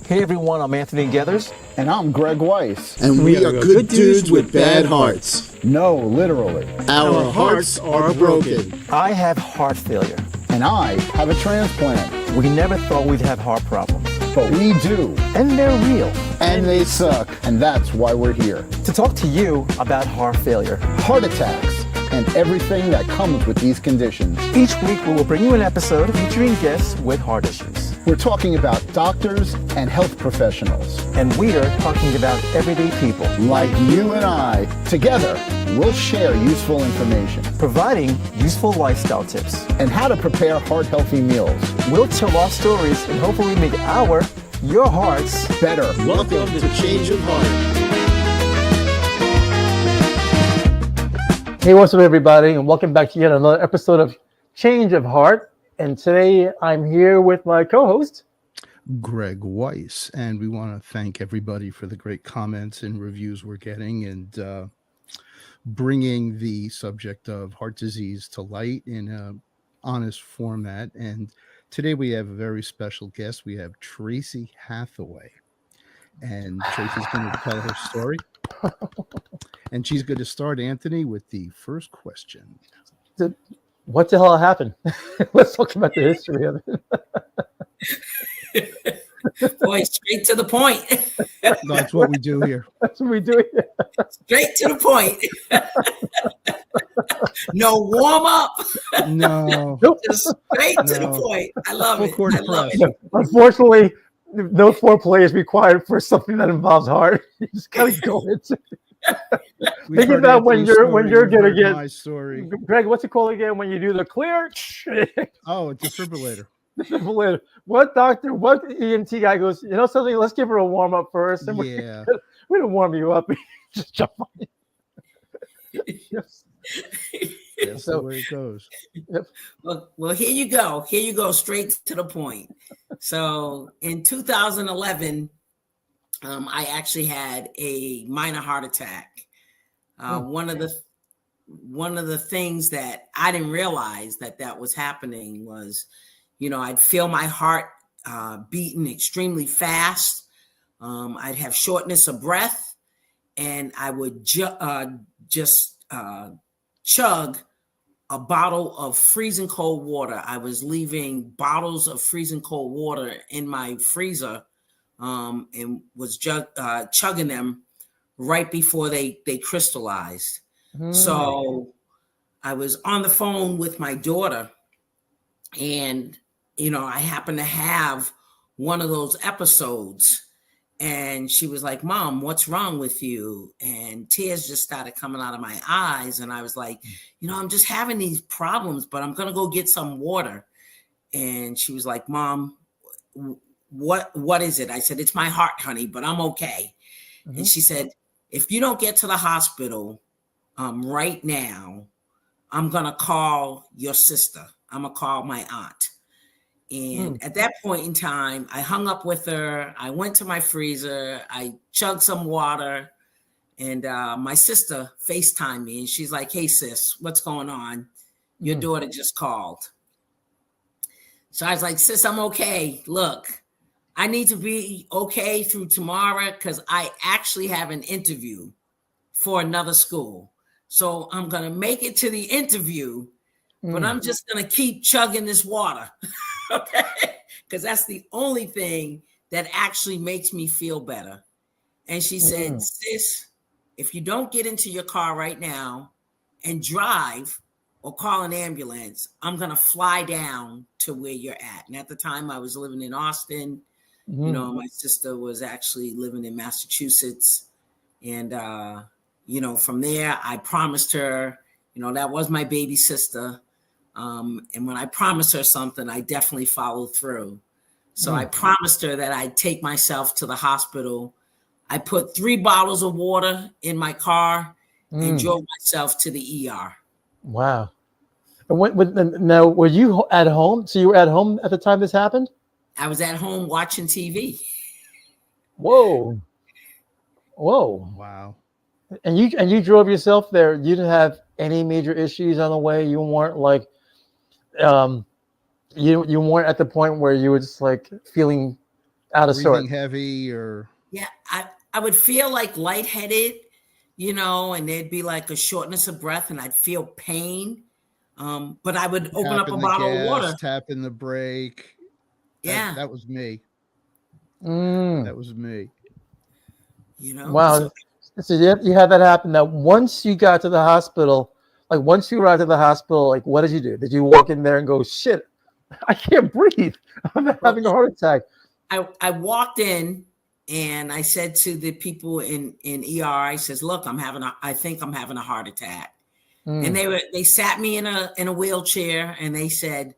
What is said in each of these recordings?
Hey everyone, I'm Anthony Gethers. And I'm Greg Weiss. And we are good dudes with bad hearts. No, literally. Our hearts are broken. I have heart failure. And I have a transplant. We never thought we'd have heart problems. But we do. And they're real. And they suck. And that's why we're here. To talk to you about heart failure, heart attacks, and everything that comes with these conditions. Each week we will bring you an episode featuring guests with heart issues. We're talking about doctors and health professionals. And we're talking about everyday people. Like you and I. Together, we'll share useful information. Providing useful lifestyle tips. And how to prepare heart-healthy meals. We'll tell our stories and hopefully make your hearts better. Welcome to Change of Heart. Hey, what's up, everybody, and welcome back to yet another episode of Change of Heart. And today I'm here with my co-host, Greg Weiss, and we want to thank everybody for the great comments and reviews we're getting and bringing the subject of heart disease to light in an honest format. And today we have a very special guest. We have Tracey Hathaway, and Tracey's going to tell her story. And she's going to start, Anthony, with the first question. What the hell happened? Let's talk about the history of it. Boy, straight to the point. That's what we do here. That's what we do here. Straight to the point. No warm up. No. Just straight to the point. I love it. I love it. Unfortunately, no foreplay is required for something that involves heart. You just gotta go into it. Think about when you're gonna get my story. Greg, what's it called again when you do the clear? Oh, a defibrillator. Defibrillator. What doctor, what EMT guy goes, you know something, let's give her a warm up first. And yeah. We're gonna warm you up. Just jump on it. Yes. That's the way it goes. Yep. Well, here you go. Here you go, straight to the point. So in 2011, I actually had a minor heart attack. One of the things that I didn't realize that was happening was, I'd feel my heart beating extremely fast. I'd have shortness of breath, and I would just chug a bottle of freezing cold water. I was leaving bottles of freezing cold water in my freezer. And was chugging them right before they crystallized. So I was on the phone with my daughter, and I happened to have one of those episodes, and she was like, "Mom, what's wrong with you?" And tears just started coming out of my eyes, and I was like, "I'm just having these problems, but I'm gonna go get some water." And she was like, "Mom, what is it?" I said, "It's my heart, honey, but I'm okay." Mm-hmm. And she said, "If you don't get to the hospital right now, I'm going to call your sister. I'm going to call my aunt." And at that point in time, I hung up with her. I went to my freezer. I chugged some water. And my sister FaceTimed me. And she's like, "Hey, sis, what's going on? Your daughter just called." So I was like, "Sis, I'm okay. Look, I need to be okay through tomorrow because I actually have an interview for another school. So I'm going to make it to the interview, but I'm just going to keep chugging this water." Okay? Because that's the only thing that actually makes me feel better. And she said, "Sis, if you don't get into your car right now and drive or call an ambulance, I'm going to fly down to where you're at." And at the time I was living in Austin. My sister was actually living in Massachusetts. And, from there, I promised her, that was my baby sister. And when I promised her something, I definitely followed through. So I promised her that I'd take myself to the hospital. I put 3 bottles of water in my car and drove myself to the ER. Wow. And now, were you at home? So you were at home at the time this happened? I was at home watching TV. Whoa. Wow. And you drove yourself there. You didn't have any major issues on the way. You weren't like you weren't at the point where you were just like feeling out of breathing sorts. heavy, or Yeah, I would feel like lightheaded, and there'd be like a shortness of breath, and I'd feel pain. But I would open up a tapping the bottle of gas, water. tapping the brake. Yeah, That was me. Mm. That was me. Wow. So you had that happen. Now, once you got to the hospital, like once you arrived at the hospital, like what did you do? Did you walk in there and go, "Shit, I can't breathe. I'm having a heart attack"? I walked in and I said to the people in ER, I says, "Look, I think I'm having a heart attack." And they sat me in a wheelchair and they said,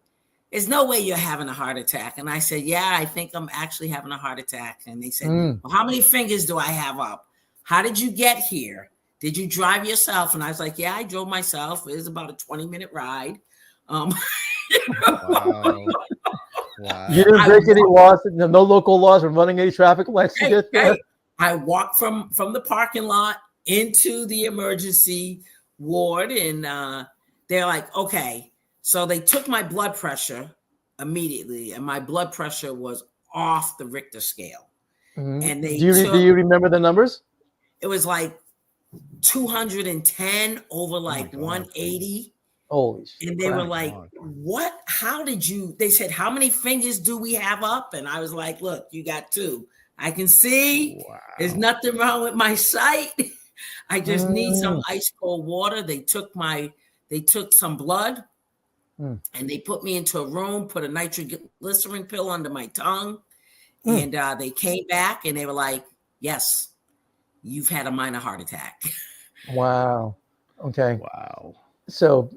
"There's no way you're having a heart attack." And I said, "Yeah, I think I'm actually having a heart attack." And they said, "Well, how many fingers do I have up? How did you get here? Did you drive yourself?" And I was like, "Yeah, I drove myself. It was about a 20-minute ride." Wow. Wow. You didn't break any laws. No local laws from running any traffic lights to get there. I walked from the parking lot into the emergency ward, and they're like, "Okay." So they took my blood pressure immediately, and my blood pressure was off the Richter scale. And do you remember the numbers? It was like 210 over like 180. Holy shit. And they were like, "What? How did you?" They said, "How many fingers do we have up?" And I was like, "Look, you got 2. I can see. Wow. There's nothing wrong with my sight. I just need some ice cold water." They took some blood and they put me into a room, put a nitroglycerin pill under my tongue. And they came back and they were like, "Yes, you've had a minor heart attack." Wow. Okay. Wow. So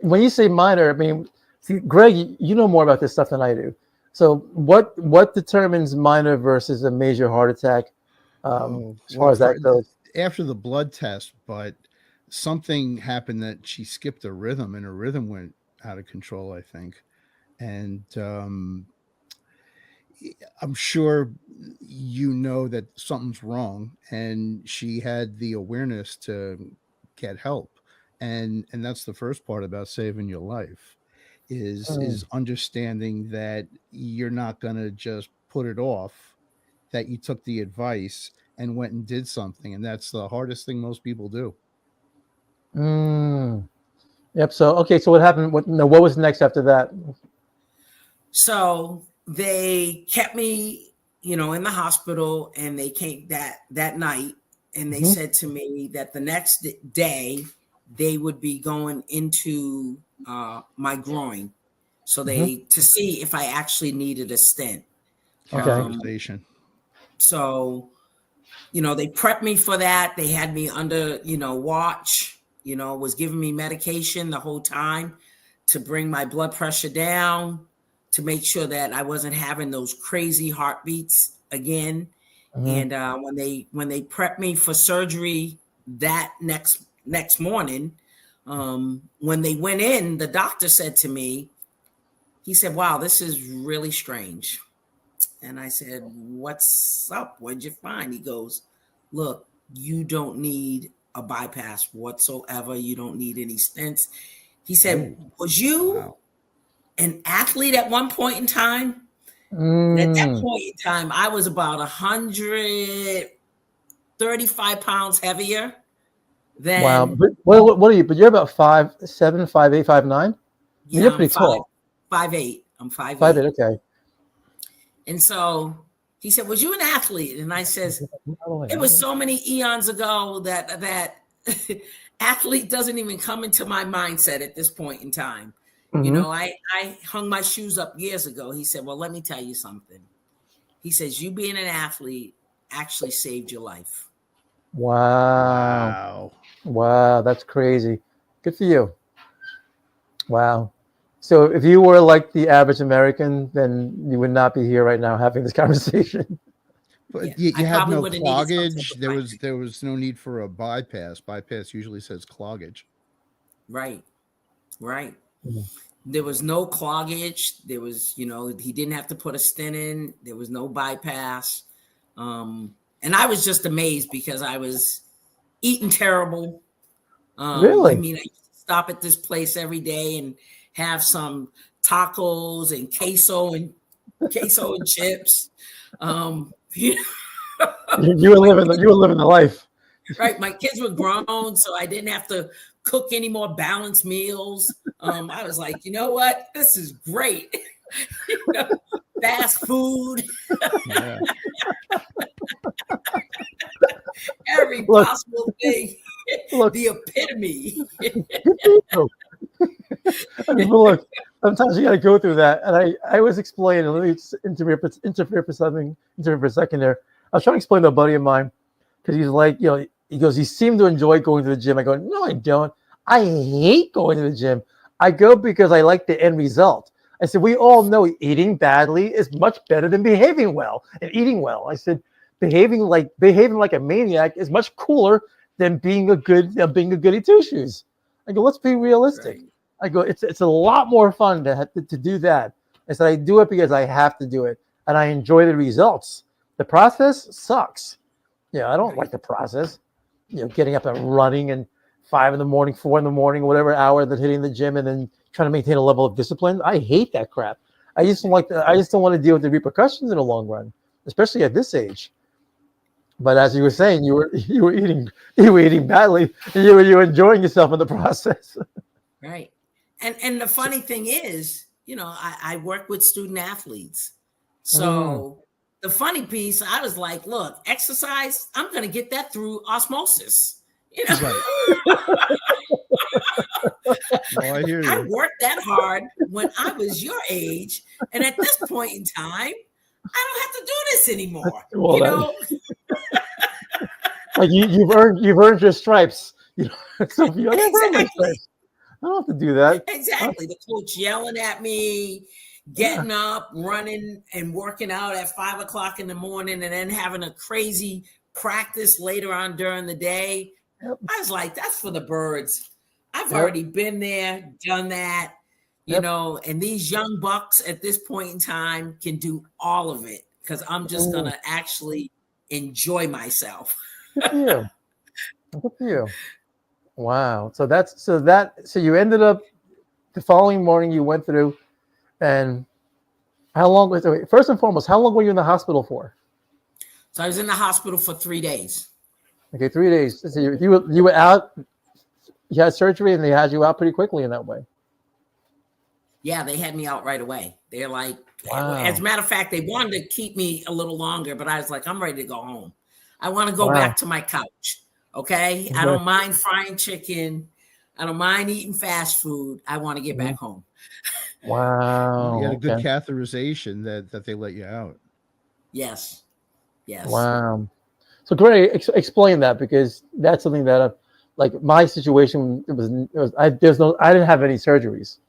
when you say minor, I mean, see, Greg, you know more about this stuff than I do. So what determines minor versus a major heart attack as far as that goes? After the blood test, but something happened that she skipped a rhythm and her rhythm went out of control, I think. And I'm sure you know that something's wrong, and she had the awareness to get help. And that's the first part about saving your life is understanding that you're not going to just put it off, that you took the advice and went and did something. And that's the hardest thing most people do. Yep. So, okay. So what happened? What was next after that? So they kept me, in the hospital, and they came that night, and they said to me that the next day they would be going into my groin, so to see if I actually needed a stent. Okay. So, they prepped me for that. They had me under, watch, was giving me medication the whole time to bring my blood pressure down, to make sure that I wasn't having those crazy heartbeats again. And when they prepped me for surgery that next morning, when they went in, the doctor said to me, he said, "Wow, this is really strange." And I said, "What's up? What'd you find?" He goes, "Look, you don't need a bypass whatsoever. You don't need any stents." He said, "Was you an athlete at one point in time?" And at that point in time, I was about 135 pounds heavier than. Wow. But what are you? But you're about 5'7", 5'8", 5'9". Yeah, You're pretty tall. 5'8". I'm 5'8". 5'8". Okay. And so he said, "Was you an athlete?" And I says, "It was so many eons ago that athlete doesn't even come into my mindset at this point in time. I hung my shoes up years ago." He said, "Well, let me tell you something." He says, "You being an athlete actually saved your life." Wow. That's crazy. Good for you. Wow. So if you were like the average American, then you would not be here right now having this conversation. But you have no cloggage. There was no need for a bypass. Bypass usually says cloggage. Right. There was no cloggage. There was, he didn't have to put a stent in. There was no bypass. And I was just amazed because I was eating terrible. Really? I used to stop at this place every day and have some tacos and queso and chips. You You were living the life. right. My kids were grown, so I didn't have to cook any more balanced meals. I was like, you know what? This is great. Fast food. Yeah. Every possible thing. The epitome. I mean, but look, sometimes you got to go through that. And I was explaining, let me just interfere for a second there. I was trying to explain to a buddy of mine because he's like, he goes, you seem to enjoy going to the gym. I go, no, I don't. I hate going to the gym. I go because I like the end result. I said, we all know eating badly is much better than behaving well and eating well. I said, behaving like a maniac is much cooler than being a goody two shoes. I go, let's be realistic. Right. I go, it's a lot more fun to do that. I said, I do it because I have to do it, and I enjoy the results. The process sucks. I don't like the process. Getting up and running and 5 in the morning, 4 in the morning, whatever hour that hitting the gym, and then trying to maintain a level of discipline. I hate that crap. I just don't want to deal with the repercussions in the long run, especially at this age. But as you were saying, you were eating badly, and you were enjoying yourself in the process. Right. And the funny thing is, I work with student athletes. So the funny piece, I was like, look, exercise, I'm going to get that through osmosis. Right. Oh, I hear you. I worked that hard when I was your age. And at this point in time, I don't have to do this anymore. Well, like you've earned your stripes. So if you exactly. I don't have to do that. Exactly. The coach yelling at me, getting up, running and working out at 5 o'clock in the morning, and then having a crazy practice later on during the day. Yep. I was like, that's for the birds. I've already been there, done that, and these young bucks at this point in time can do all of it because I'm just going to actually enjoy myself. Good for you. Wow. So you ended up the following morning you went through, and how long was it? First and foremost, how long were you in the hospital for? So I was in the hospital for 3 days. Okay, 3 days. So you were out, you had surgery, and they had you out pretty quickly in that way. Yeah, they had me out right away. They're like, wow. As a matter of fact, they wanted to keep me a little longer, but I was like, I'm ready to go home. I want to go back to my couch. Okay. I don't mind frying chicken. I don't mind eating fast food. I want to get back home. Wow. You had a good catheterization that they let you out. Yes. Wow. So great. Explain that, because that's something that like my situation, I didn't have any surgeries.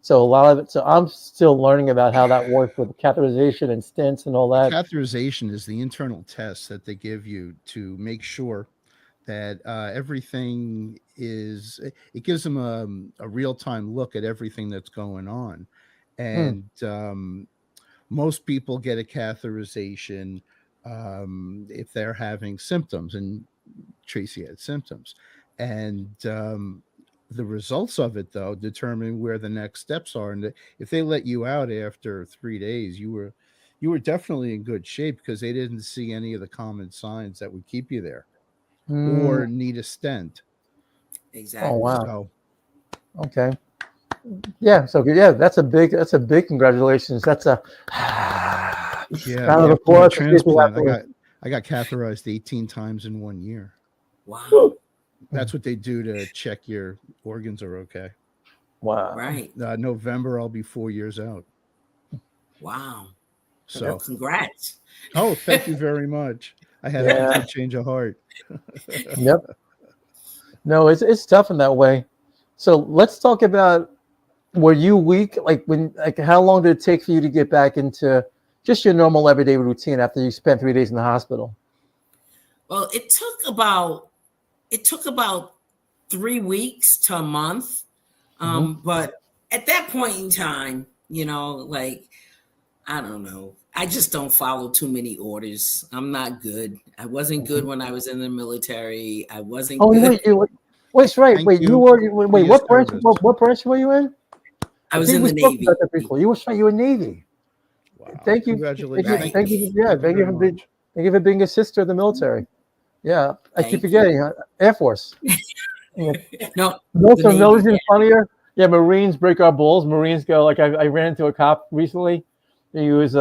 So a lot of it. So I'm still learning about how that works with catheterization and stents and all that. Catheterization is the internal test that they give you to make sure that everything is. It gives them a real-time look at everything that's going on, and most people get a catheterization if they're having symptoms, and Tracy had symptoms, and the results of it, though, determine where the next steps are. And if they let you out after 3 days, you were definitely in good shape, because they didn't see any of the common signs that would keep you there or need a stent. Exactly. Oh, wow. So, okay. Yeah. So that's a big congratulations. That's a round of applause. Transplant. I got catheterized 18 times in 1 year. Wow. That's what they do to check your organs are okay. Wow. Right. November, I'll be 4 years out. Wow. So congrats. Oh, thank you very much. I had a change of heart. Yep. No, it's tough in that way. So let's talk about, were you weak? How long did it take for you to get back into just your normal everyday routine after you spent 3 days in the hospital? Well, it took about 3 weeks to a month. But at that point in time, I don't know. I just don't follow too many orders. I'm not good. I wasn't good when I was in the military. I wasn't good. Wait, right. Wait, what branch were you in? I was in the Navy. You were Navy. Wow. Thank you. Congratulations. Thank you. Yeah, thank you for being a sister of the military. Yeah, I keep forgetting. Air Force. Yeah. No, Most the of those Navy, in funnier. Yeah, Marines break our balls. Marines go like I ran into a cop recently. He goes,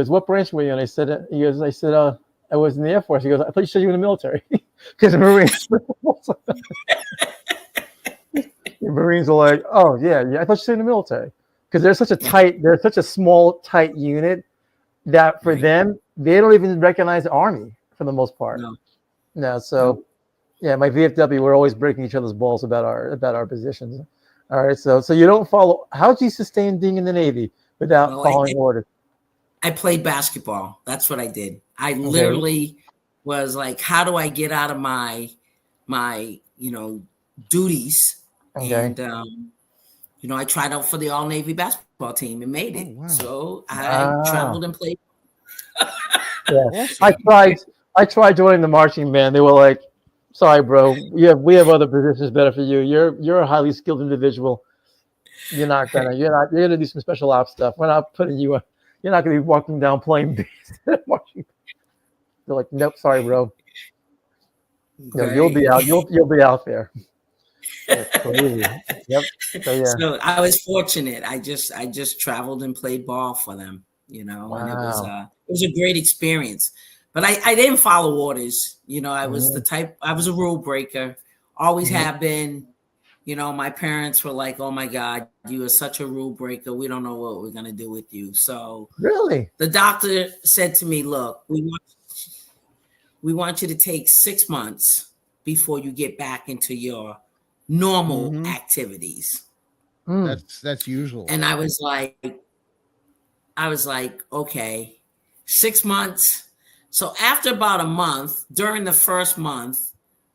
what branch were you? And I said, I was in the Air Force. He goes, I thought you said you were in the military because the Marines. The Marines are like, oh yeah, I thought you said in the military because they're such a small, tight unit that for them they don't even recognize the Army for the most part. No, so yeah, my VFW, we're always breaking each other's balls about our positions. All right, so you don't follow. How'd you sustain being in the Navy without following orders? I played basketball. That's what I did. I literally was like, how do I get out of my duties? And I tried out for the All Navy basketball team and made it. Wow. So I traveled and played. Yeah, I tried joining the marching band. They were like, sorry, bro. We have other positions better for you. You're a highly skilled individual. You're gonna do some special ops stuff. We're not putting you. You're not gonna be walking down playing bass. They're like, nope, sorry, bro. No, you'll be out. You'll be out there. Yep. So I was fortunate. I just traveled and played ball for them. And it was a great experience. But I didn't follow orders. I was I was a rule breaker. Always have been. My parents were like, oh my God, you are such a rule breaker. We don't know what we're going to do with you. So really, the doctor said to me, look, we want you to take 6 months before you get back into your normal activities. That's usual. And I was like, okay, 6 months. So after about a month, during the first month,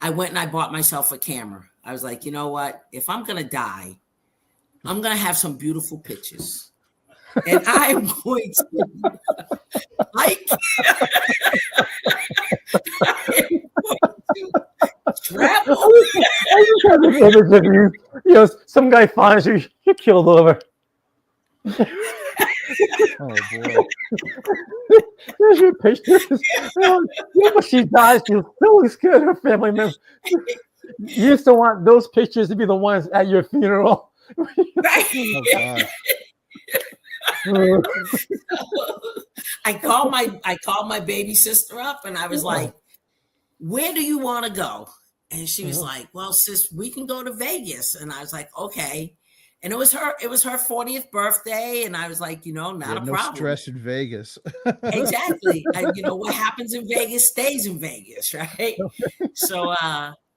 I went and I bought myself a camera. I was like, you know what? If I'm going to die, I'm going to have some beautiful pictures. And I'm going to travel. I just have this image of you. Some guy finds you, you're killed over. Oh boy. There's your pictures. When she dies, she still looks good. Her family member. You used to want those pictures to be the ones at your funeral. Right. Oh, God. I called my baby sister up and I was like, where do you want to go? And she was like, well, sis, we can go to Vegas. And I was like, okay. And it was her 40th birthday. And I was like, not a problem. No stress in Vegas. Exactly. What happens in Vegas stays in Vegas, right? So,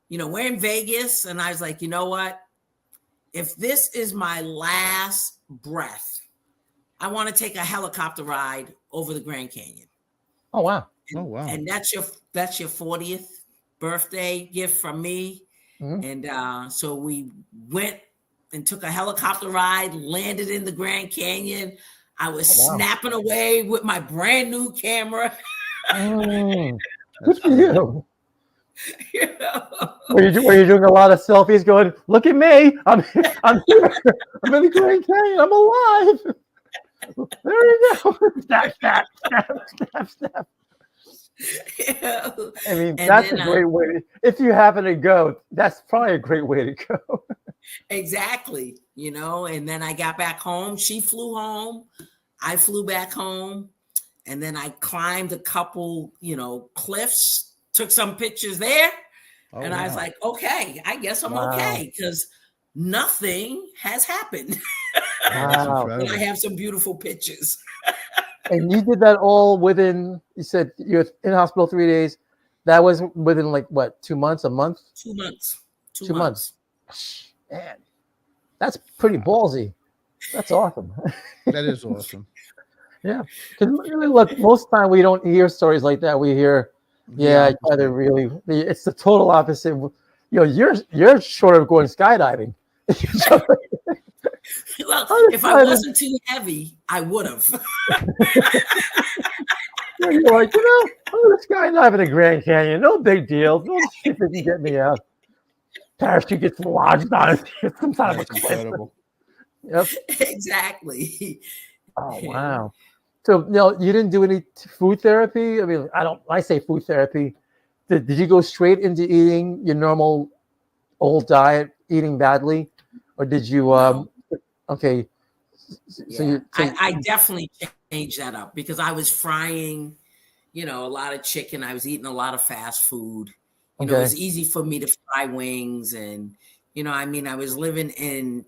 we're in Vegas. And I was like, you know what? If this is my last breath, I want to take a helicopter ride over the Grand Canyon. Oh, wow. And that's your 40th birthday gift from me. And so we went and took a helicopter ride, landed in the Grand Canyon. I was snapping away with my brand new camera. Good for you. Were you doing a lot of selfies going, look at me. I'm here. I'm in the Grand Canyon. I'm alive. There you go. Snap. I mean, that's a great way. If you happen to go, that's probably a great way to go. Exactly. And then I got back home. She flew home. I flew back home. And then I climbed a couple, cliffs, took some pictures there. I was like, okay, I guess I'm okay because nothing has happened. Wow. And I have some beautiful pictures. And you did that all within, you said you were in hospital 3 days. That was within 2 months, a month? 2 months. 2 months. Man, that's pretty ballsy. That's awesome. That is awesome. Yeah. Because look, most of the time we don't hear stories like that. We hear, it's the total opposite. You're short of going skydiving. Well, if I wasn't too heavy, I would have. You're like, I'm going to skydive in the Grand Canyon. No big deal. No shit that can get me out. Parachute gets lodged on it. Sometimes it's incredible. Yep. Exactly. Oh, wow. So no, you didn't do any food therapy. I mean, I say food therapy. Did you go straight into eating your normal old diet, eating badly, or did you? No. Okay. Yeah, I definitely changed that up because I was frying, a lot of chicken. I was eating a lot of fast food. It was easy for me to fry wings, and I was living in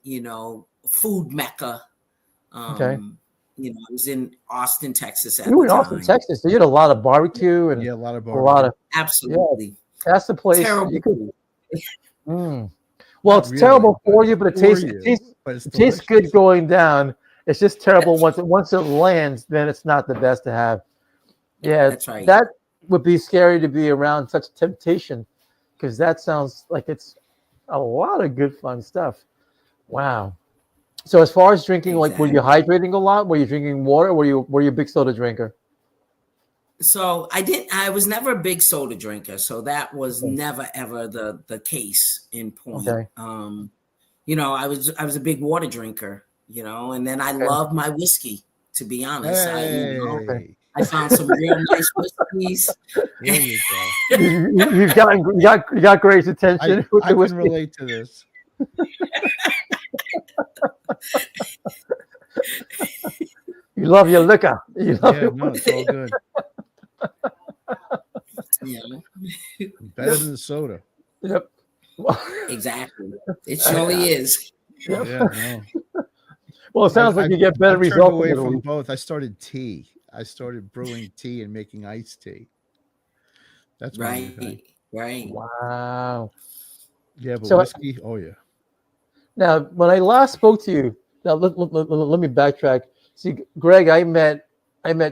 food mecca. Okay. I was in Austin, Texas at You were the in Austin, time. Texas. So you had a lot of barbecue and Yeah, a lot of a lot barbecue. of Absolutely. That's the place Terrible you could. food. Well, Not it's really, terrible for you, but it for tastes you, but it's it tastes good delicious. going down. It's just terrible once it lands. Then it's not the best to have. Yeah, That's right. that would be scary to be around such temptation, because that sounds like it's a lot of good fun stuff. Wow. So as far as drinking, like, were you Exactly. hydrating a lot? Were you drinking water? Were you a big soda drinker? So I was never a big soda drinker. So that was never ever the case in point. Okay. I was a big water drinker, and then I Okay. loved my whiskey, to be honest. Okay. Hey, I found some real nice whiskeys. there you go. You got Greg's attention with I the can whiskey. relate to this. You love your liquor. You love Yeah, your no, it's all good. Yeah, Better than the soda. Yep. exactly. It surely is. Yep. Yeah, no. Well, it sounds like you get better I've turned results away with it. from both. I started tea. I started brewing tea and making iced tea. That's my new thing. Right. Wow. Yeah, but So whiskey, oh yeah. now, when I last spoke to you, now let me backtrack. See, Greg, I met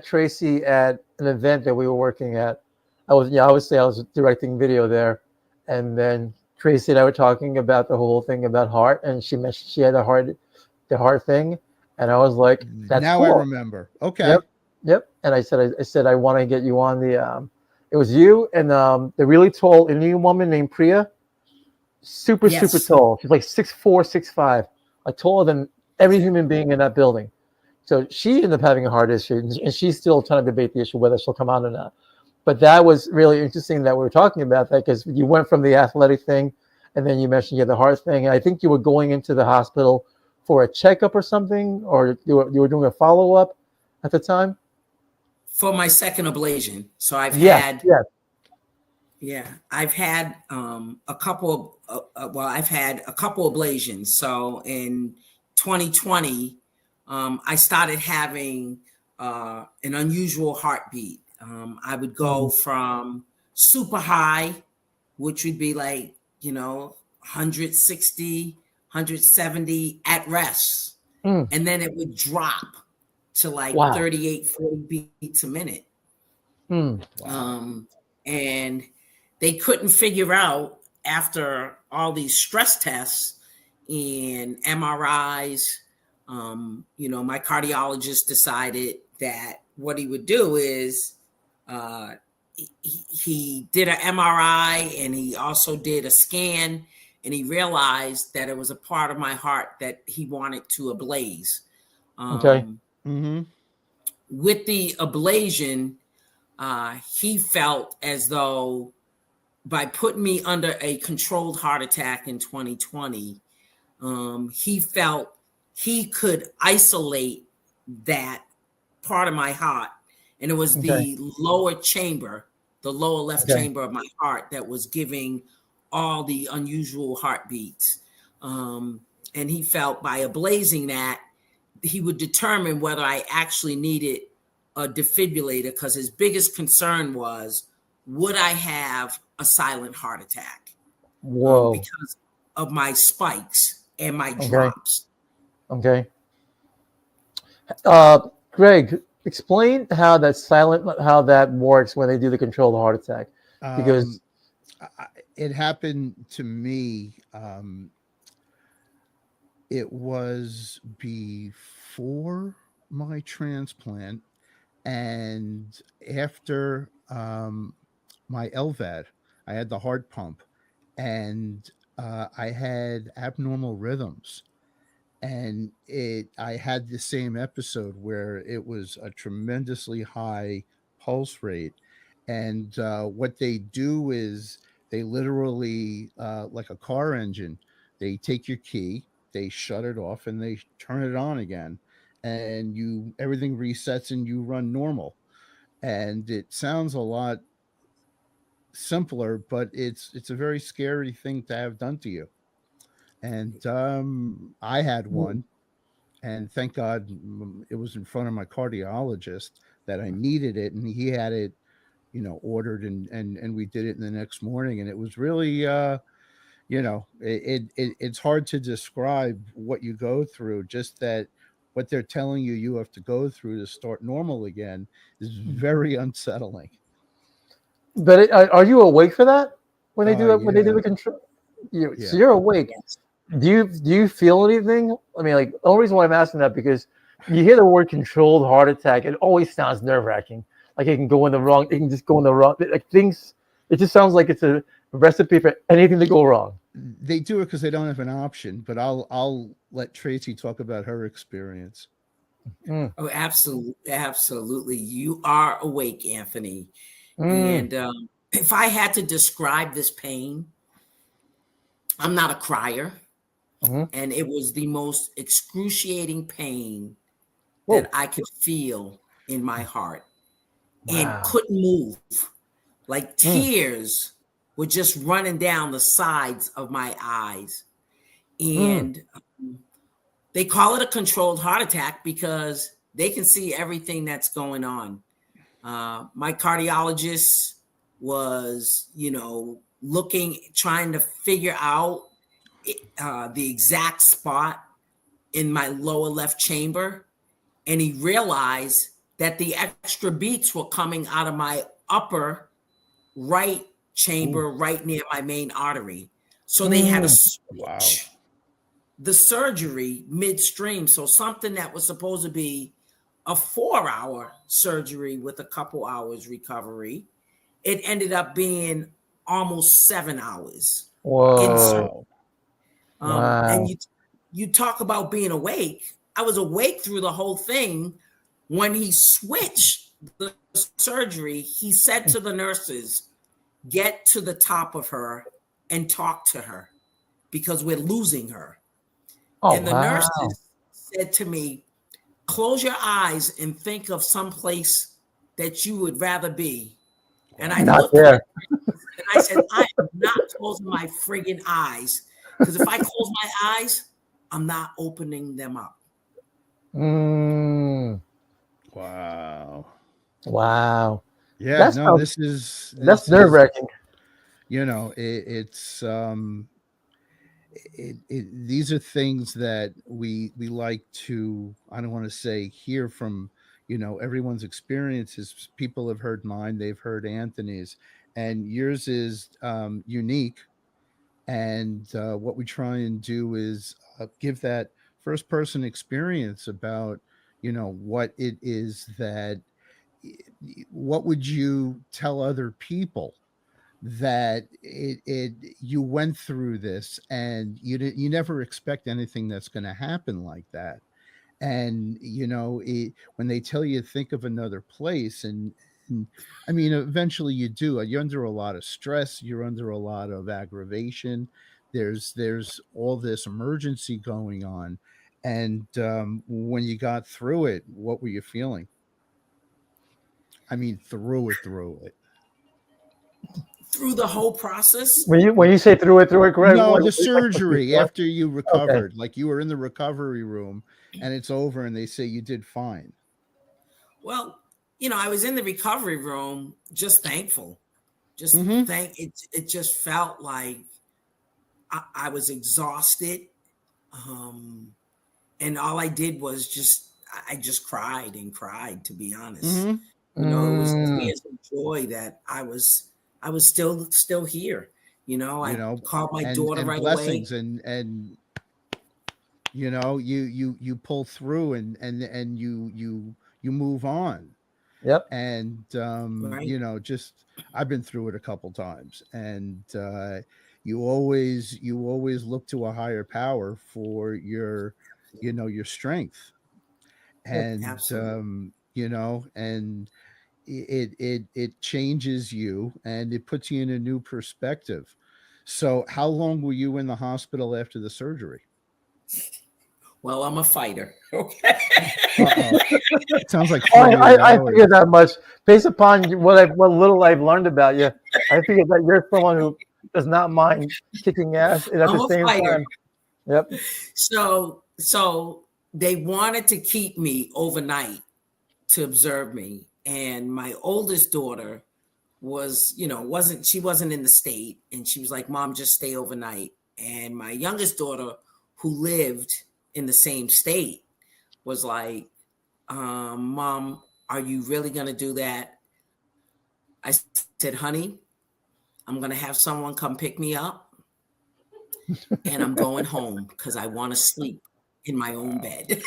Tracy at an event that we were working at. Obviously I was directing video there, and then Tracy and I were talking about the whole thing about heart, and she mentioned she had the heart thing, and I was like, "That's Now cool." I remember. Okay. Yep. And I said I want to get you on the. It was you and the really tall Indian woman named Priya, super Yes. tall. She's like 6'4", 6'5", like taller than every human being in that building. So she ended up having a heart issue, and she's still trying to debate the issue whether she'll come out or not. But that was really interesting that we were talking about that, because you went from the athletic thing, and then you mentioned you had the heart thing. And I think you were going into the hospital for a checkup or something, or you were doing a follow up at the time. For my second ablation. So I've Yes, had yes. Yeah, I've had a couple. I've had a couple ablations. So in 2020, I started having an unusual heartbeat. I would go from super high, which would be like 160, 170 at rest, Mm. and then it would drop to like Wow. 38, 40 beats a minute. Mm. And they couldn't figure out, after all these stress tests and MRIs, my cardiologist decided that what he would do is he did an MRI, and he also did a scan, and he realized that it was a part of my heart that he wanted to ablaze. Okay. With the ablation, he felt as though by putting me under a controlled heart attack in 2020, he felt he could isolate that part of my heart. And it was the lower chamber, the lower left chamber of my heart, that was giving all the unusual heartbeats. And he felt by ablazing that, he would determine whether I actually needed a defibrillator, because his biggest concern was, would I have a silent heart attack? Whoa. Because of my spikes and my drops. Okay. Greg, explain how that works when they do the controlled heart attack, because it happened to me. It was before my transplant and after my LVAD. I had the heart pump, and I had abnormal rhythms, and I had the same episode where it was a tremendously high pulse rate. And what they do is they literally, like a car engine, they take your key, they shut it off, and they turn it on again, and everything resets and you run normal. And it sounds a lot simpler, but it's a very scary thing to have done to you. And I had one, and thank God it was in front of my cardiologist that I needed it, and he had it, ordered, and we did it in the next morning, and it was really, it's hard to describe what you go through. Just that what they're telling you have to go through to start normal again is very unsettling. But are you awake for that when they do it? When they do Yeah. the control, Yeah. so you're awake. Do you feel anything? I mean, like, the only reason why I'm asking that, because you hear the word controlled heart attack, it always sounds nerve wracking. Like it can go in the wrong. It can just go in the wrong. Like things. It just sounds like it's a recipe for anything to go wrong. They do it because they don't have an option. But I'll let Tracy talk about her experience. Oh, absolutely. You are awake, Anthony. And if I had to describe this pain, I'm not a crier. And it was the most excruciating pain that I could feel in my heart and couldn't move. Like tears were just running down the sides of my eyes. And they call it a controlled heart attack because they can see everything that's going on. My cardiologist was, trying to figure out the exact spot in my lower left chamber. And he realized that the extra beats were coming out of my upper right chamber, right near my main artery. So they had to switch the surgery midstream. So something that was supposed to be a 4-hour surgery with a couple hours recovery, it ended up being almost 7 hours. Whoa. And you talk about being awake. I was awake through the whole thing. When he switched the surgery, he said to the nurses, "Get to the top of her and talk to her because we're losing her." And the nurses said to me, "Close your eyes and think of some place that you would rather be." And I looked at her and I said, "I am not closing my friggin' eyes, because if I close my eyes, I'm not opening them up." Wow. Yeah, That's that's nerve wracking. It's these are things that we like to, I don't want to say hear from, everyone's experiences. People have heard mine, they've heard Anthony's, and yours is unique. And what we try and do is give that first person experience about, what it is that, what would you tell other people that you went through this, and you never expect anything that's going to happen like that. And when they tell you think of another place, and I mean, eventually you do, you're under a lot of stress, you're under a lot of aggravation, there's all this emergency going on. And when you got through it, what were you feeling? I mean, through it. Through the whole process? When you say through it, correct? No, the surgery after you recovered, like you were in the recovery room and it's over and they say you did fine. Well, I was in the recovery room just thankful. Just it just felt like I was exhausted. And all I did was I just cried and cried, to be honest. It was tears of joy that I was still here. I called my daughter right blessings away. And you pull through and you move on. Yep. And just I've been through it a couple times, and you always look to a higher power for your your strength, and Absolutely. and it changes you, and it puts you in a new perspective. So how long were you in the hospital after the surgery? Well, I'm a fighter. Okay. It sounds like I, 48 I hours. figured that much based upon what little I've learned about you. I figured that you're someone who does not mind kicking ass, and at I'm the a same fighter. time, yep. So they wanted to keep me overnight to observe me, and my oldest daughter wasn't in the state, and she was like, "Mom, just stay overnight." And my youngest daughter, who lived in the same state, was like, "Mom, are you really gonna do that?" I said, "Honey, I'm gonna have someone come pick me up, and I'm going home because I want to sleep in my own bed."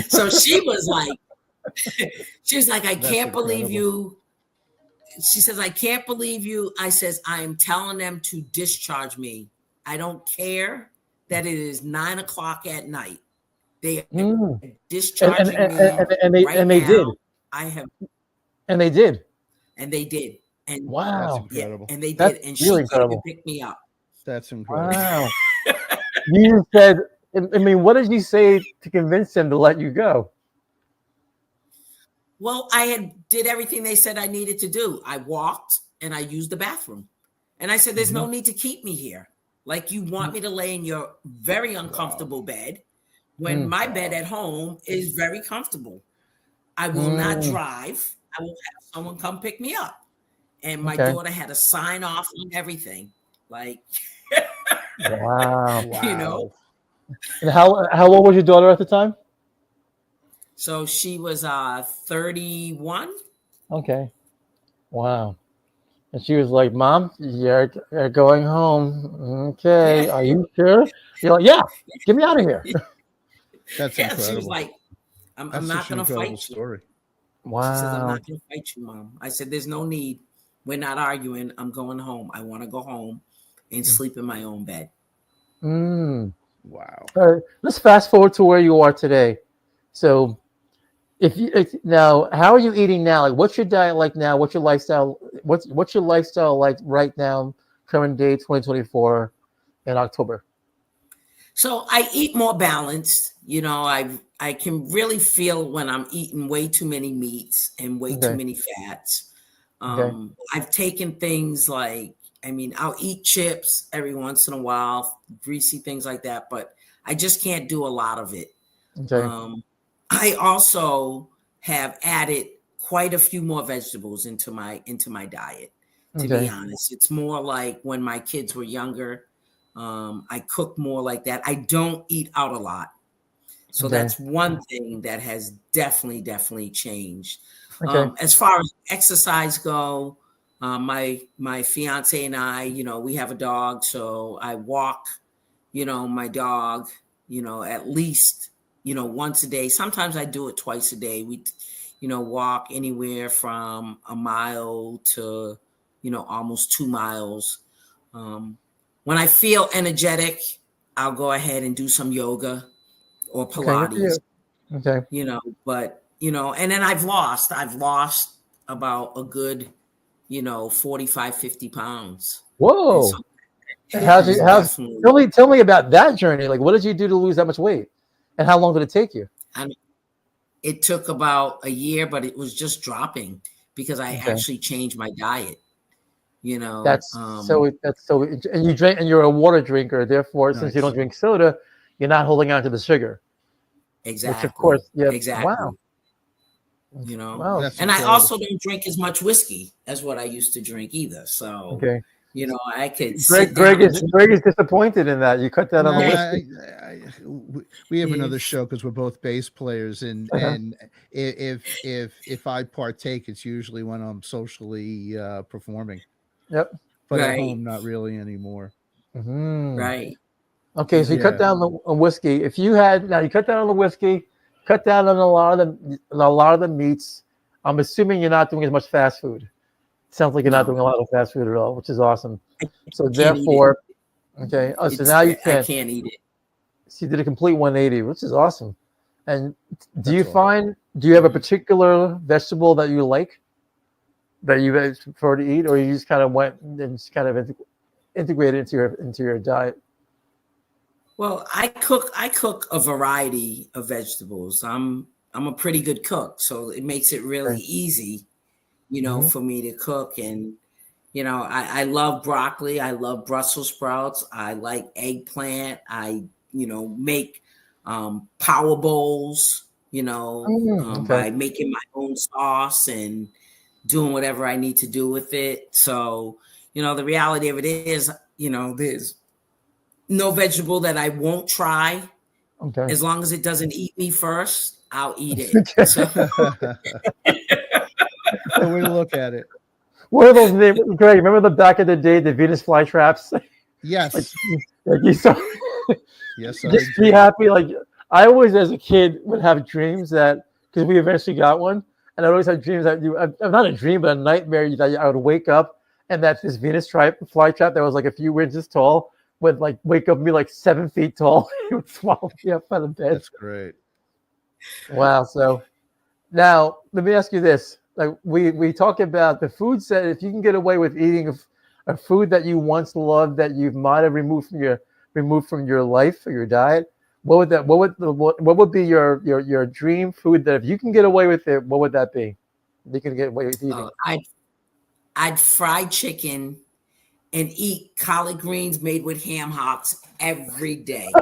So she was like, "I can't believe you." She says, "I can't believe you." I says, "I am telling them to discharge me. I don't care that it is 9:00 at night. They are discharging me right they did, now. I have." and they did. And they did. And That's Wow, incredible. and they that's did. And really she came incredible. to pick me up. That's incredible. Wow. You said, I mean, what did you say to convince them to let you go? Well, I did everything they said I needed to do. I walked and I used the bathroom. And I said, "There's no need to keep me here. Like, you want me to lay in your very uncomfortable bed when my bed at home is very comfortable. I will not drive. I will have someone come pick me up." And my daughter had to sign off on everything. Like, Wow. you know. And how old was your daughter at the time? So she was 31. Okay. Wow. And she was like, "Mom, you're going home. Okay. Are you sure?" You're like, "Yeah, get me out of here." That's Yeah, incredible. she was like, I'm That's not such an going to incredible fight you. story. She says, "I'm Wow. not going to fight you, Mom." I said, "There's no need. We're not arguing. I'm going home. I want to go home and sleep in my own bed." Mm. Wow. Let's fast forward to where you are today. So, now, how are you eating now? Like, what's your diet like now? What's your lifestyle? What's your lifestyle like right now, current day, 2024, in October? So I eat more balanced. I can really feel when I'm eating way too many meats and way too Okay. many fats. Okay. I've taken things like, I'll eat chips every once in a while, greasy things like that, but I just can't do a lot of it. Okay. I also have added quite a few more vegetables into my diet. To be Okay. honest, it's more like when my kids were younger. I cook more like that. I don't eat out a lot. So Okay. that's one thing that has definitely changed. Okay. As far as exercise go, my fiance and I, we have a dog, so I walk, my dog, at least, once a day. Sometimes I do it twice a day. We, walk anywhere from a mile to, almost 2 miles. When I feel energetic, I'll go ahead and do some yoga or Pilates, Okay. but, and then I've lost about a good, 45, 50 pounds. Whoa. So Tell me about that journey. Like, what did you do to lose that much weight? And how long did it take you? It took about a year, but it was just dropping because I actually changed my diet. And you drink, and you're a water drinker. Therefore, since you don't drink soda, you're not holding on to the sugar. Exactly. Which, of course, yeah. Exactly. Wow. Wow. That's and incredible. I also don't drink as much whiskey as what I used to drink either. So, I could. Greg is disappointed in that. You cut that on the whiskey. We have another show because we're both bass players, and if I partake, it's usually when I'm socially performing. Yep. But at home, not really anymore. Mm-hmm. Right. Okay, so you cut down on whiskey. You cut down on the whiskey, cut down on a lot of the meats. I'm assuming you're not doing as much fast food. Sounds like you're not doing a lot of fast food at all, which is awesome. So therefore, okay. Oh, so now you can. I can't eat it. So you did a complete 180, which is awesome. And do That's you have a particular vegetable that you like that you guys prefer to eat, or you just kind of went and just kind of integrated into your diet? Well, I cook a variety of vegetables. I'm a pretty good cook, so it makes it really easy, for me to cook. And I love broccoli. I love Brussels sprouts. I like eggplant. I make power bowls. By making my own sauce and doing whatever I need to do with it. So the reality of it is, there's no vegetable that I won't try. Okay. As long as it doesn't eat me first, I'll eat it. So. The way to look at it. What are those names, Greg? Remember the back of the day, the Venus flytraps? Yes. like you saw. Yes. Just be happy. Like I always, as a kid, would have dreams that because we eventually got one, and I always had dreams that not a dream, but a nightmare that I would wake up and that this Venus flytrap that was like a few inches tall would like wake up me like 7 feet tall. It would swallow me up out of bed. That's great. Wow. So now let me ask you this. Like we talk about the foods that if you can get away with eating a food that you once loved that you might have removed from your life or your diet, what would be your dream food that if you can get away with it, what would that be? You can get away with eating. I'd fry chicken and eat collard greens made with ham hocks every day.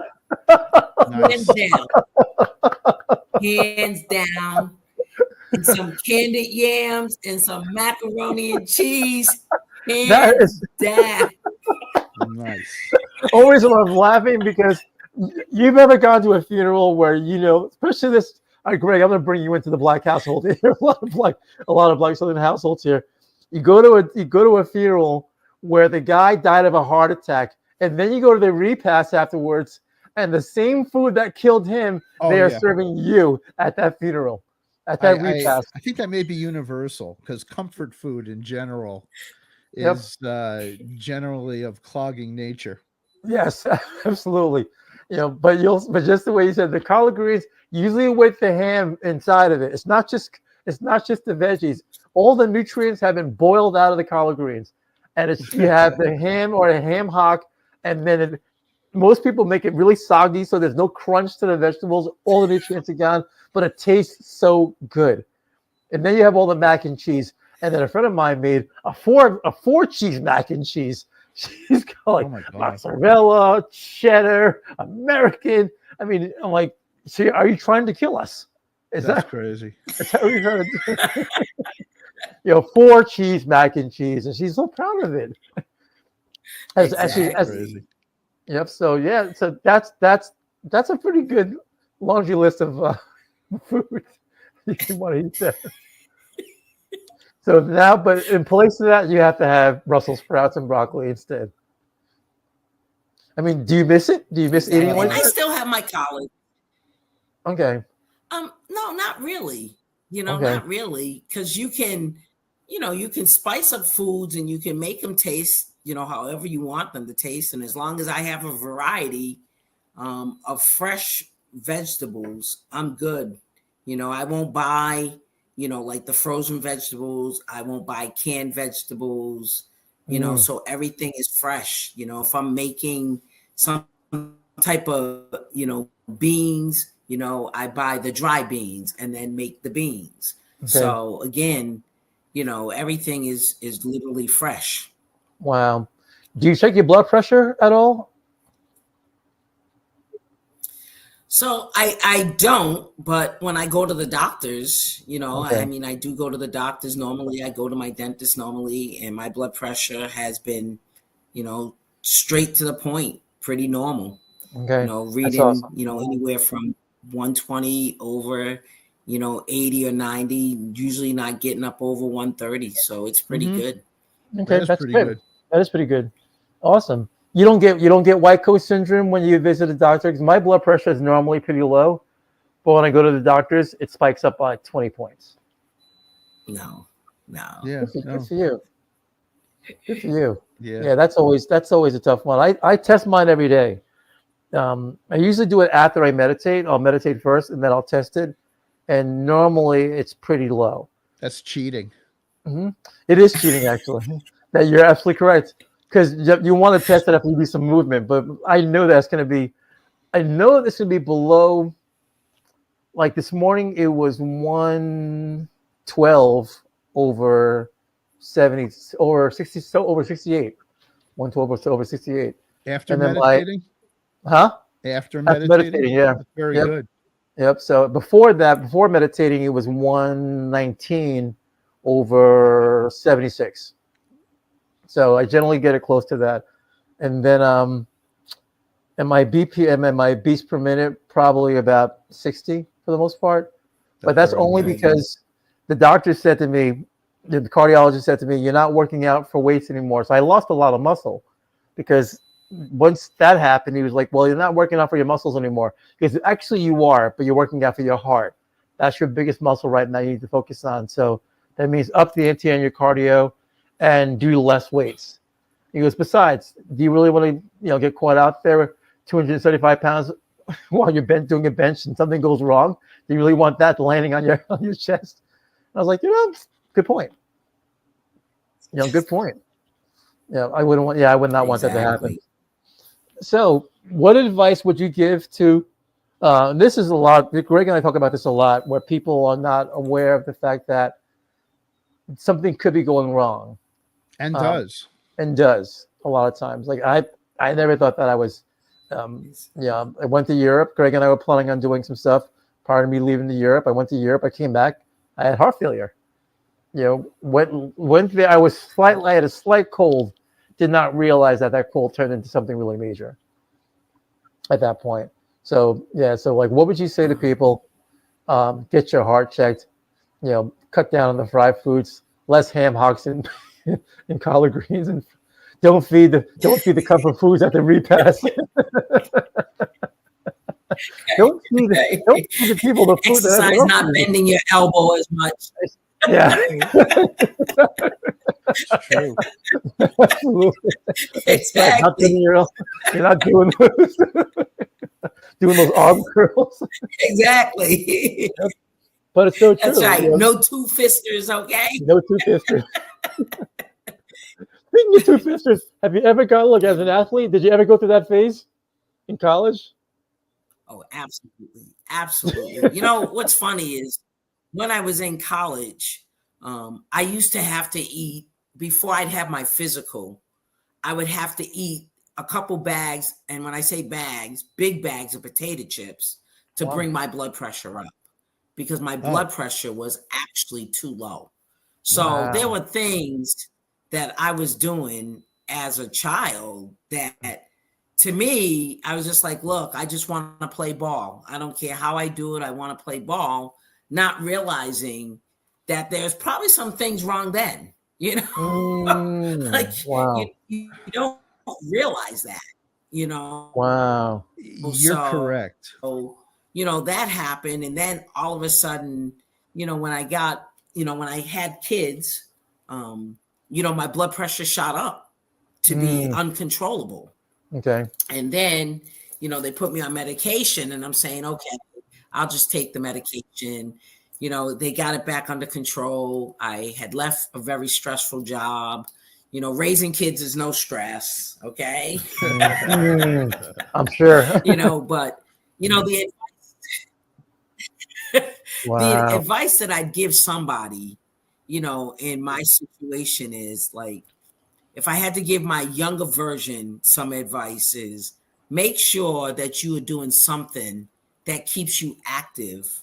Nice. Hands down. And some candied yams and some macaroni and cheese. Hands down. Nice. Always I'm laughing because you've ever gone to a funeral where especially this. Greg, I'm going to bring you into the black household. There are a lot of black Southern households here. You go to a funeral where the guy died of a heart attack, and then you go to the repast afterwards, and the same food that killed him, they are serving you at that funeral. At that repast. I think that may be universal because comfort food in general is generally of clogging nature. Yes, absolutely. But just the way you said, the collard greens usually with the ham inside of it. It's not just the veggies. All the nutrients have been boiled out of the collard greens, and you have the ham or a ham hock, and then most people make it really soggy so there's no crunch to the vegetables. All the nutrients are gone, but it tastes so good. And then you have all the mac and cheese. And then a friend of mine made a four cheese mac and cheese. She's got mozzarella, cheddar, American. I mean, I'm like, so are you trying to kill us? That's crazy. Is that what you're trying to do? 4 cheese mac and cheese, and she's so proud of it. Crazy. Yep. So yeah. So that's a pretty good laundry list of food you want to eat there. So now, but in place of that, you have to have Brussels sprouts and broccoli instead. I mean, do you miss it? Do you miss eating like that? I still have my collard. Okay. No, not really. Not really, because you can spice up foods and you can make them taste, however you want them to taste. And as long as I have a variety of fresh vegetables, I'm good. I won't buy, like the frozen vegetables. I won't buy canned vegetables, so everything is fresh. If I'm making some type of, beans, I buy the dry beans and then make the beans. Okay. So again, everything is literally fresh. Wow. Do you check your blood pressure at all? So I don't, but when I go to the doctors, okay. I mean, I do go to the doctors normally. I go to my dentist normally, and my blood pressure has been, straight to the point, pretty normal. Okay. Reading, awesome. Anywhere from 120 over, 80 or 90, usually not getting up over 130. So it's pretty good. Okay, that's pretty good. That is pretty good. Awesome. You don't get white coat syndrome when you visit a doctor? Because my blood pressure is normally pretty low, but when I go to the doctors, it spikes up by 20 points. No. Yeah. Good for you. Good for you. Yeah. Yeah, that's always a tough one. I test mine every day. I usually do it after I meditate. I'll meditate first, and then I'll test it. And normally, it's pretty low. That's cheating. It is cheating, actually. That you're absolutely correct, because you want to test it after you do some movement. But I know that's going to be. I know this going to be below. Like this morning, it was 112 over 70, over 60, so over 68. 112 over 68. After and then meditating? After meditating? Yeah. That's very good. Yep. So before that, before meditating, it was 119 over 76. So I generally get it close to that. And then and my BPM and my beats per minute, probably about 60 for the most part. But that's only because the doctor said to me, the cardiologist said to me, you're not working out for weights anymore. So I lost a lot of muscle because once that happened, he was like, well, you're not working out for your muscles anymore. Because actually you are, but you're working out for your heart. That's your biggest muscle right now you need to focus on. So that means up the ante on your cardio and do less weights. He goes, besides, do you really want to get caught out there 275 pounds while you're doing a bench and something goes wrong? Do you really want that landing on your chest? And I was like, good point. Good point. I wouldn't want. Yeah, I would not want that to happen. So, what advice would you give to? This is a lot. Greg and I talk about this a lot, where people are not aware of the fact that something could be going wrong, and does a lot of times. Like I never thought that I was. I went to Europe. Greg and I were planning on doing some stuff prior to me leaving to Europe. I went to Europe. I came back. I had heart failure. Went there. I had a slight cold. Did not realize that cold turned into something really major at that point. So like, what would you say to people? Get your heart checked. Cut down on the fried foods. Less ham hocks and collard greens, and don't feed the comfort foods at the repast. Don't feed the people the food. Exercise, not bending your elbow as much. Yeah. True. Absolutely. Exactly. You're not doing those arm curls. Exactly. Yep. But it's so true. That's right. No two-fisters, okay? No two-fisters. Speaking of two-fisters, have you ever as an athlete, did you ever go through that phase in college? Oh, absolutely. Absolutely. What's funny is when I was in college, I used to have to eat, before I'd have my physical, I would have to eat a couple bags. And when I say bags, big bags of potato chips to bring my blood pressure up, because my blood pressure was actually too low. So there were things that I was doing as a child that, to me, I was just like, look, I just want to play ball. I don't care how I do it. I want to play ball, not realizing that there's probably some things wrong then, you don't realize that, Wow. You're correct. So, that happened. And then all of a sudden, when I had kids, my blood pressure shot up to be uncontrollable. Okay. And then, they put me on medication, and I'm saying, okay, I'll just take the medication. They got it back under control. I had left a very stressful job. Raising kids is no stress. Okay. I'm sure. But, the advice that I'd give somebody, in my situation is like, if I had to give my younger version some advice, is make sure that you are doing something that keeps you active,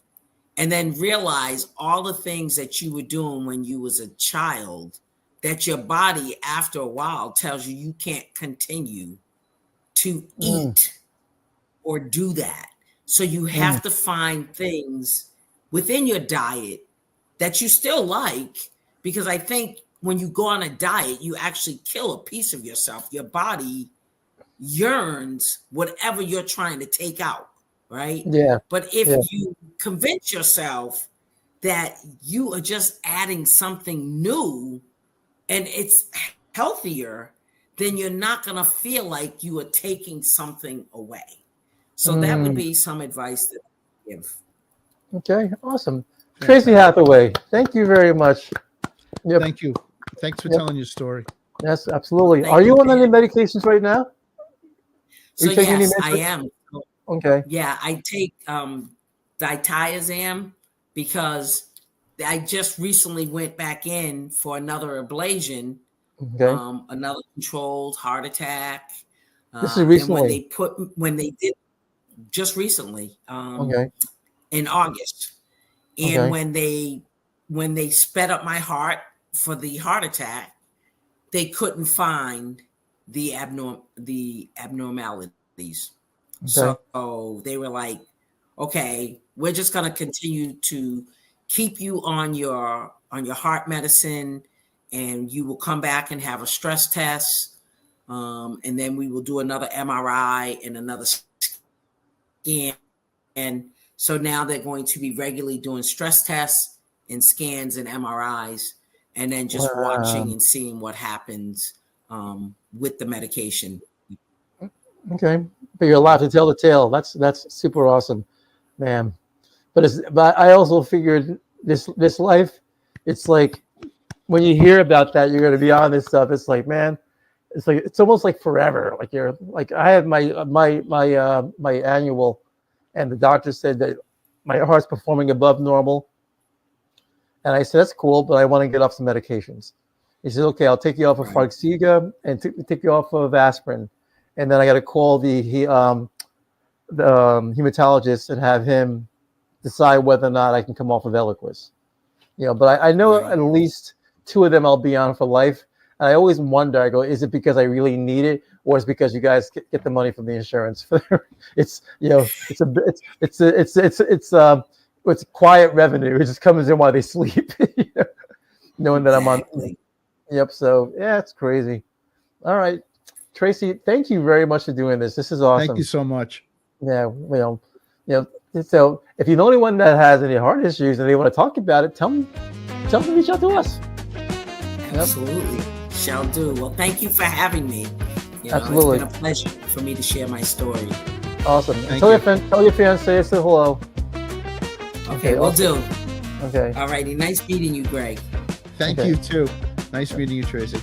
and then realize all the things that you were doing when you was a child, that your body after a while tells you can't continue to eat or do that. So you have to find things within your diet that you still like, because I think when you go on a diet, you actually kill a piece of yourself. Your body yearns whatever you're trying to take out, right? Yeah. But if you convince yourself that you are just adding something new and it's healthier, then you're not going to feel like you are taking something away. So that would be some advice that I give. Okay, awesome. Tracey Hathaway, thank you very much. Yep. Thank you. Thanks for telling your story. Yes, absolutely. Thank Are you you, on any Dan. medications right now? So taking any yes, meds? I am. Okay. Yeah, I take diazepam because I just recently went back in for another ablation, Okay. another controlled heart attack. This is And recently. when they did just recently, Okay. in August, and Okay. when they sped up my heart for the heart attack, they couldn't find the abnormalities. Okay. So they were like, okay, we're just going to continue to keep you on your heart medicine, and you will come back and have a stress test, and then we will do another MRI and another scan. And so now they're going to be regularly doing stress tests and scans and MRIs, and then just watching and seeing what happens with the medication. Okay, but you're allowed to tell the tale. That's super awesome, man. But I also figured this life, it's like when you hear about that, you're gonna be on this stuff. It's like, man, it's almost like forever. Like you're like I had my annual, and the doctor said that my heart's performing above normal, and I said that's cool, but I want to get off some medications. He said, okay, I'll take you off of Farxiga and take you off of aspirin. And then I got to call the hematologist and have him decide whether or not I can come off of Eliquis. But I know at least 2 of them I'll be on for life. And I always wonder, I go, is it because I really need it, or is it because you guys get the money from the insurance? It's quiet revenue. It just comes in while they sleep, knowing that I'm on. Yep. So yeah, it's crazy. All right. Tracey, thank you very much for doing this. This is awesome. Thank you so much. Yeah, so if you're the only one that has any heart issues and they want to talk about it, tell them to reach out to us. Absolutely. Shall do. Well, thank you for having me. Absolutely. It's been a pleasure for me to share my story. Awesome. Tell your fiance I said hello. Okay, we'll do. Okay. All righty. Nice meeting you, Greg. Thank you too. Nice meeting you, Tracey.